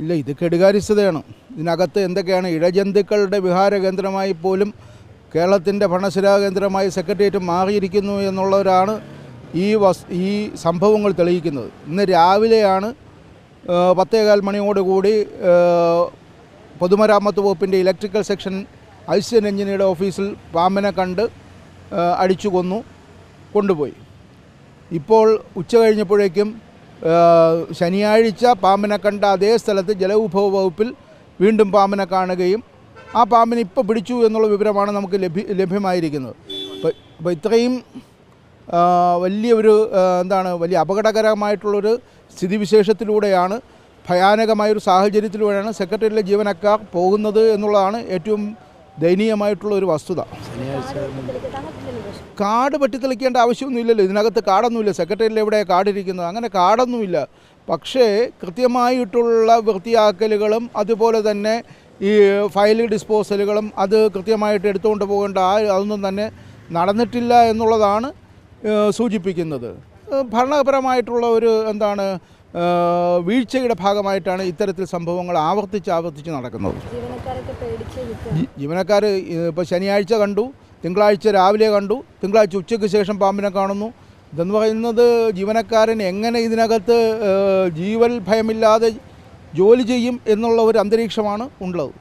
ഇല്ല, ഇത് കെടുകാര്യസ്ഥതയാണ്. ഇതിനകത്ത് എന്തൊക്കെയാണ് ഇഴജന്തുക്കളുടെ വിഹാര കേന്ദ്രമായി പോലും കേരളത്തിൻ്റെ ഭരണസിരാ കേന്ദ്രമായി സെക്രട്ടേറിയറ്റ് മാറിയിരിക്കുന്നു എന്നുള്ളവരാണ് ഈ സംഭവങ്ങൾ തെളിയിക്കുന്നത്. ഇന്ന് രാവിലെയാണ് 10:15 മണിയോടുകൂടി പൊതുമരാമത്ത് വകുപ്പിൻ്റെ ഇലക്ട്രിക്കൽ സെക്ഷൻ അസിസ്റ്റൻ്റ് എഞ്ചിനീയറുടെ ഓഫീസിൽ പാമ്പിനെ കണ്ട് അടിച്ചു കൊണ്ടുപോയി. ഇപ്പോൾ ഉച്ച കഴിഞ്ഞപ്പോഴേക്കും ശനിയാഴ്ച പാമ്പിനെ കണ്ട അതേ സ്ഥലത്ത് ജലവിഭവ വകുപ്പിൽ വീണ്ടും പാമ്പിനെ കാണുകയും ആ പാമ്പിനെ ഇപ്പോൾ പിടിച്ചു എന്നുള്ള വിവരമാണ് നമുക്ക് ലഭ്യമായിരിക്കുന്നത്. അപ്പോൾ ഇത്രയും വലിയൊരു വലിയ അപകടകരമായിട്ടുള്ളൊരു സ്ഥിതിവിശേഷത്തിലൂടെയാണ്, ഭയാനകമായൊരു സാഹചര്യത്തിലൂടെയാണ് സെക്രട്ടേറിയറ്റിലെ ജീവനക്കാർ പോകുന്നത് എന്നുള്ളതാണ് ഏറ്റവും ദയനീയമായിട്ടുള്ള ഒരു വസ്തുത. കാട് വെട്ടിത്തെളിക്കേണ്ട ആവശ്യമൊന്നുമില്ലല്ലോ, ഇതിനകത്ത് കാടൊന്നുമില്ല. സെക്രട്ടേറിയറ്റിൽ എവിടെ കാടിരിക്കുന്നത്? അങ്ങനെ കാടൊന്നുമില്ല. പക്ഷേ കൃത്യമായിട്ടുള്ള വൃത്തിയാക്കലുകളും അതുപോലെ തന്നെ ഈ ഫയൽ ഡിസ്പോസലുകളും അത് കൃത്യമായിട്ട് എടുത്തുകൊണ്ട് പോകേണ്ട അതൊന്നും തന്നെ നടന്നിട്ടില്ല എന്നുള്ളതാണ് സൂചിപ്പിക്കുന്നത്. ഭരണപരമായിട്ടുള്ള ഒരു വീഴ്ചയുടെ ഭാഗമായിട്ടാണ് ഇത്തരത്തിൽ സംഭവങ്ങൾ ആവർത്തിച്ച് നടക്കുന്നത്. ജീവനക്കാർ ഇപ്പോൾ ശനിയാഴ്ച കണ്ടു, തിങ്കളാഴ്ച രാവിലെ കണ്ടു, തിങ്കളാഴ്ച ഉച്ചയ്ക്ക് ശേഷം പാമ്പിനെ കാണുന്നു. ഇതെന്ന് പറയുന്നത് ജീവനക്കാരൻ എങ്ങനെ ഇതിനകത്ത് ജീവൽ ഭയമില്ലാതെ ജോലി ചെയ്യും എന്നുള്ള ഒരു അന്തരീക്ഷമാണ് ഉള്ളത്.